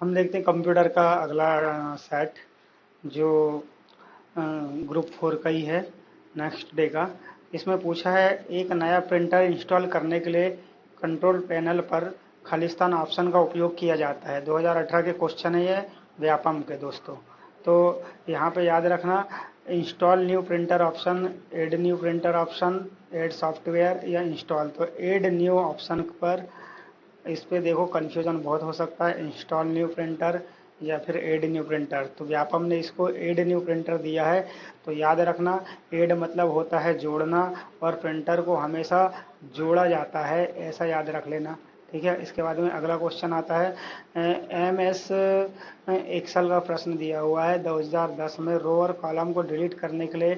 हम देखते हैं कंप्यूटर का अगला सेट जो ग्रुप 4 का ही है, नेक्स्ट डे का। इसमें पूछा है एक नया प्रिंटर इंस्टॉल करने के लिए कंट्रोल पैनल पर खालिस्तान ऑप्शन का उपयोग किया जाता है। 2018 के क्वेश्चन है ये, व्यापम के दोस्तों। तो यहाँ पे याद रखना, install new printer option, add new printer option, add software या इंस्टॉल। तो एड न्यू ऑप्शन पर इस पे देखो कन्फ्यूजन बहुत हो सकता है, इंस्टॉल न्यू प्रिंटर या फिर एड न्यू प्रिंटर। तो व्यापम ने इसको एड न्यू प्रिंटर दिया है। तो याद रखना, एड मतलब होता है जोड़ना, और प्रिंटर को हमेशा जोड़ा जाता है, ऐसा याद रख लेना। ठीक है, इसके बाद में अगला क्वेश्चन आता है, एम एस एक्सल का प्रश्न दिया हुआ है 2010 में, रो और कॉलम को डिलीट करने के लिए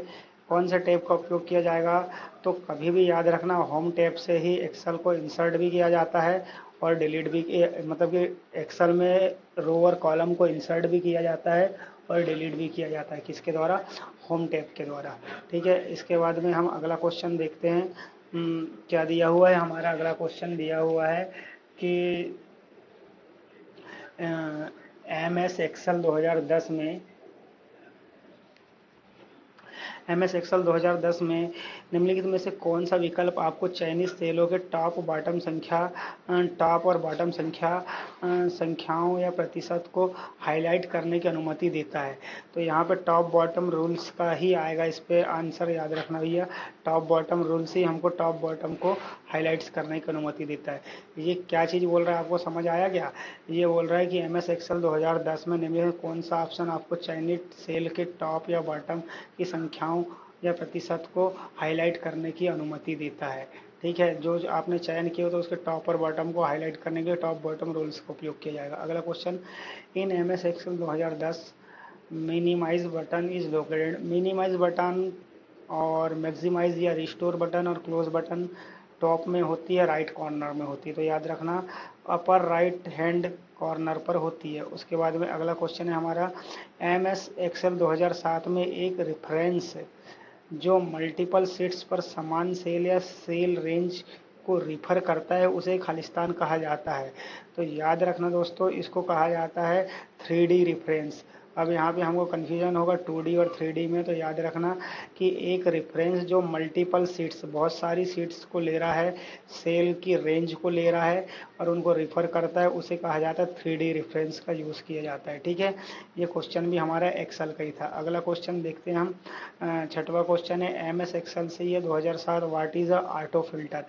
कौन से टैब का उपयोग किया जाएगा। तो कभी भी याद रखना, होम टैब से ही एक्सेल को इंसर्ट भी किया जाता है और डिलीट भी, मतलब कि एक्सेल में रो और कॉलम को इंसर्ट भी किया जाता है और डिलीट भी किया जाता है। किसके द्वारा? होम टैब के द्वारा। ठीक है, इसके बाद में हम अगला क्वेश्चन देखते हैं। क्या दिया हुआ है हमारा? अगला क्वेश्चन दिया हुआ है कि एम एस एक्सेल 2010 में, एम एस एक्सेल 2010 में निम्नलिखित में से कौन सा विकल्प आपको चयनित सेलों के टॉप और बॉटम संख्याओं या प्रतिशत को हाईलाइट करने की अनुमति देता है। तो यहाँ पे टॉप बॉटम रूल्स का ही आएगा, इस पे आंसर याद रखना भैया। टॉप बॉटम रूल्स ही हमको टॉप बॉटम को हाईलाइट्स करने की अनुमति देता है। ये क्या चीज़ बोल रहा है, आपको समझ आया क्या? ये बोल रहा है कि एम एस एक्सेल 2010 में निम्नलिखित कौन सा ऑप्शन आपको चयनित सेल के टॉप या बॉटम की संख्याओं या प्रतिशत को हाईलाइट करने की अनुमति देता है। ठीक है, जो आपने चयन किया तो उसके टॉप और बॉटम को हाईलाइट करने के लिए टॉप बॉटम रूल्स का उपयोग किया जाएगा। अगला question, in M S Excel 2010 minimize button is located. Minimize button और मैक्सिमाइज या रिस्टोर बटन और क्लोज बटन टॉप में होती है, राइट कॉर्नर में होती है। तो याद रखना, अपर राइट हैंड कॉर्नर पर होती है। उसके बाद में अगला क्वेश्चन है हमारा, एम एस एक्सेल 2007 में एक रेफरेंस जो मल्टीपल शीट्स पर समान सेल या सेल रेंज को रिफर करता है उसे खालिस्तान कहा जाता है। तो याद रखना दोस्तों, इसको कहा जाता है 3D रेफरेंस। अब यहाँ पे हमको कन्फ्यूजन होगा 2D और 3D में। तो याद रखना कि एक रेफरेंस जो मल्टीपल सीट्स, बहुत सारी सीट्स को ले रहा है, सेल की रेंज को ले रहा है और उनको रिफर करता है, उसे कहा जाता है 3D रेफरेंस का यूज़ किया जाता है। ठीक है, ये क्वेश्चन भी हमारा एक्सेल का ही था। अगला क्वेश्चन देखते हैं हम, छठवा क्वेश्चन है एम एस एक्सेल से, ये 2007, what is a auto filter.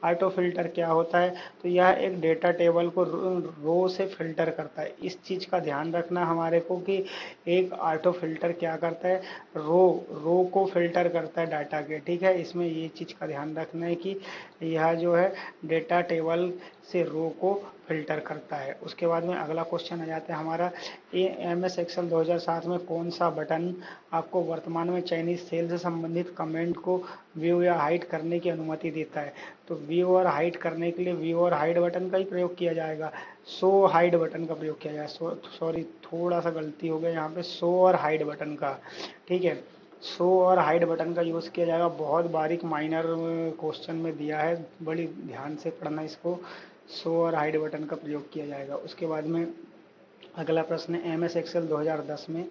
Auto filter क्या होता है? तो यह एक डेटा टेबल को रो से फिल्टर करता है। इस चीज़ का ध्यान रखना हमारे को कि एक ऑटो फिल्टर क्या करता है, रो रो को फिल्टर करता है डाटा के। ठीक है, इसमें ये चीज़ का ध्यान रखना है कि यह जो है डेटा टेबल से रो को फिल्टर करता है। उसके बाद में अगला क्वेश्चन आ जाता है हमारा, ये एम एस एक्सेल 2007 में कौन सा बटन आपको वर्तमान में चयनित सेल से संबंधित कमेंट को व्यू या हाइड करने की अनुमति देता है। तो व्यू और हाइड करने के लिए व्यू और हाइड बटन का ही प्रयोग किया जाएगा, शो हाइड बटन का प्रयोग किया जाएगा। सॉरी, थोड़ा सा गलती हो गया यहाँ पे, शो और हाइड बटन का। ठीक है, शो और हाइड बटन का यूज़ किया जाएगा। बहुत बारीक माइनर क्वेश्चन में दिया है, बड़ी ध्यान से पढ़ना इसको। शो और हाइड बटन का प्रयोग किया जाएगा। उसके बाद में अगला प्रश्न है, एम एस एक्सेल 2010 में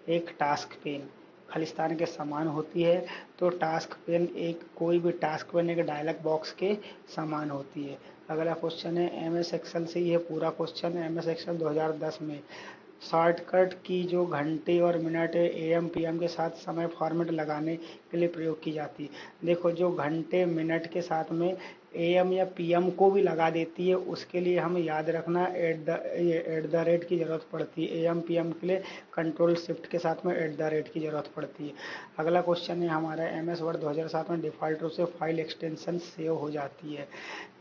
एक टास्क पेन खालिस्तान के समान होती है। तो टास्क पेन, एक कोई भी टास्क पेन एक डायलॉग बॉक्स के समान होती है। अगला क्वेश्चन है एम एस एक्सेल से, ये पूरा क्वेश्चन है एम एस एक्सेल 2010 में शॉर्टकट की जो घंटे और मिनट एम पी एम के साथ समय फॉर्मेट लगाने के लिए प्रयोग की जाती है। देखो, जो घंटे मिनट के साथ में एम या पीएम को भी लगा देती है, उसके लिए हमें याद रखना एट द रेट की ज़रूरत पड़ती है। एम पीएम के लिए कंट्रोल शिफ्ट के साथ में एट द रेट की ज़रूरत पड़ती है। अगला क्वेश्चन है हमारा, एम एस वर्ड 2007 में डिफ़ॉल्ट रूप से फाइल एक्सटेंशन सेव हो जाती है।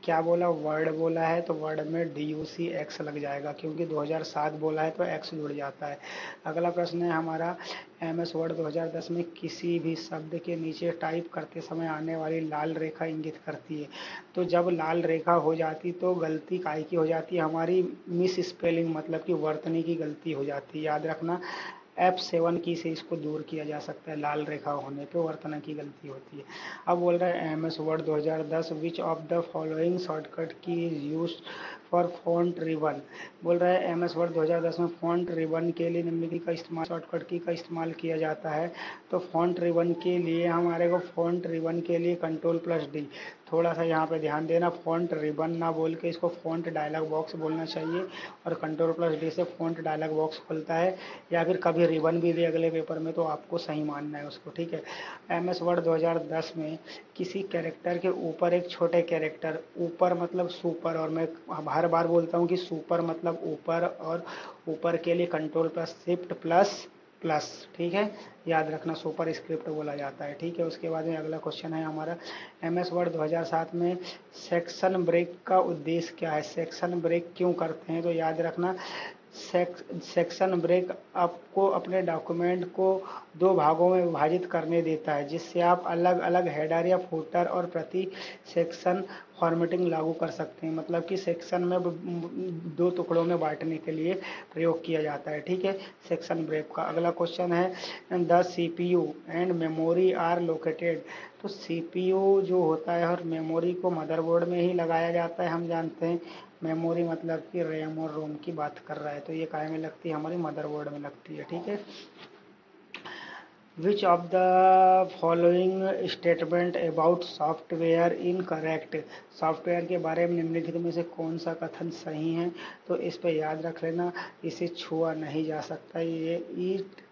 क्या बोला? वर्ड बोला है तो वर्ड में डी यू सी एक्स लग जाएगा, क्योंकि 2007 बोला है तो एक्स जुड़ जाता है। अगला प्रश्न है हमारा, एम एस वर्ड 2010 में किसी भी शब्द के नीचे टाइप करते समय आने वाली लाल रेखा इंगित करती है। तो जब लाल रेखा हो जाती तो गलती काय की हो जाती है हमारी? मिस स्पेलिंग, मतलब कि वर्तनी की गलती हो जाती है। याद रखना, F7 की से इसको दूर किया जा सकता है लाल रेखा होने पे, वर्तना की गलती होती है। अब बोल रहा है MS word 2010 which of the following shortcut key is use for font ribbon. बोल रहा है MS वर्ड 2010 में फॉन्ट रिबन के लिए निम्नलिखित का इस्तेमाल, शॉर्टकट की का इस्तेमाल किया जाता है। तो फॉन्ट रिबन के लिए हमारे को फॉन्ट रिबन के लिए Ctrl+D, थोड़ा सा यहाँ पे ध्यान देना, फॉन्ट रिबन ना बोल के इसको फॉन्ट डायलॉग बॉक्स बोलना चाहिए, और Ctrl+D से फॉन्ट डायलॉग बॉक्स खुलता है, या फिर कभी रिबन भी दे अगले पेपर में तो आपको सही मानना है उसको, ठीक है। MS वर्ड 2010 में किसी कैरेक्टर के ऊपर एक छोटे कैरेक्टर, ऊपर मतलब सुपर, और मैं हर बार बोलता हूँ कि सुपर मतलब ऊपर, और ऊपर के लिए Ctrl+Shift++, ठीक है, याद रखना सुपर स्क्रिप्ट बोला जाता है, ठीक है। उसके बाद में अगला क्वेश्चन है हमारा MS वर्ड 2007 में सेक्शन ब्रेक का उद्देश्य क्या है, सेक्शन ब्रेक क्यों करते हैं, तो याद रखना सेक्शन ब्रेक आपको अपने डॉक्यूमेंट को दो भागों में विभाजित करने देता है, जिससे आप अलग अलग हेडर या फुटर और प्रति सेक्शन फॉर्मेटिंग लागू कर सकते हैं, मतलब कि सेक्शन में दो टुकड़ों में बांटने के लिए प्रयोग किया जाता है, ठीक है, सेक्शन ब्रेक का। अगला क्वेश्चन है the CPU and memory are located. तो CPU जो होता है और मेमोरी को मदरबोर्ड में ही लगाया जाता है, हम जानते हैं। मेमोरी मतलब कि रैम और रोम की बात कर रहा है, तो ये काय में लगती है, हमारी मदरबोर्ड में लगती है, ठीक है। विच of the following statement about software incorrect, software के बारे में निम्नलिखित में से कौन सा कथन सही है, तो इस पे याद रख लेना, इसे छुआ नहीं जा सकता, ये it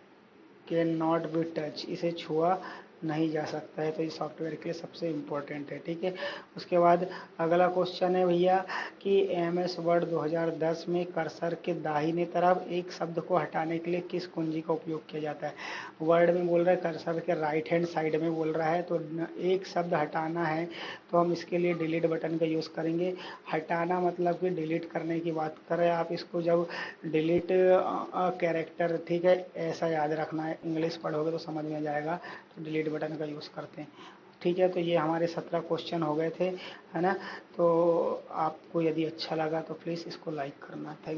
can not be touch, इसे छुआ नहीं जा सकता है, तो ये सॉफ्टवेयर के लिए सबसे इम्पोर्टेंट है, ठीक है। उसके बाद अगला क्वेश्चन है भैया कि MS वर्ड 2010 में कर्सर के दाहिने तरफ एक शब्द को हटाने के लिए किस कुंजी का उपयोग किया जाता है। वर्ड में बोल रहा है कर्सर के राइट हैंड साइड में बोल रहा है, तो एक शब्द हटाना है तो हम इसके लिए डिलीट बटन का यूज़ करेंगे। हटाना मतलब कि डिलीट करने की बात करें, आप इसको जब डिलीट कैरेक्टर, ठीक है, ऐसा याद रखना है, इंग्लिश पढ़ोगे तो समझ में जाएगा, तो डिलीट बटन का यूज़ करते हैं, ठीक है। तो ये हमारे 17 क्वेश्चन हो गए थे, है ना। तो आपको यदि अच्छा लगा तो प्लीज़ इसको लाइक करना। थैंक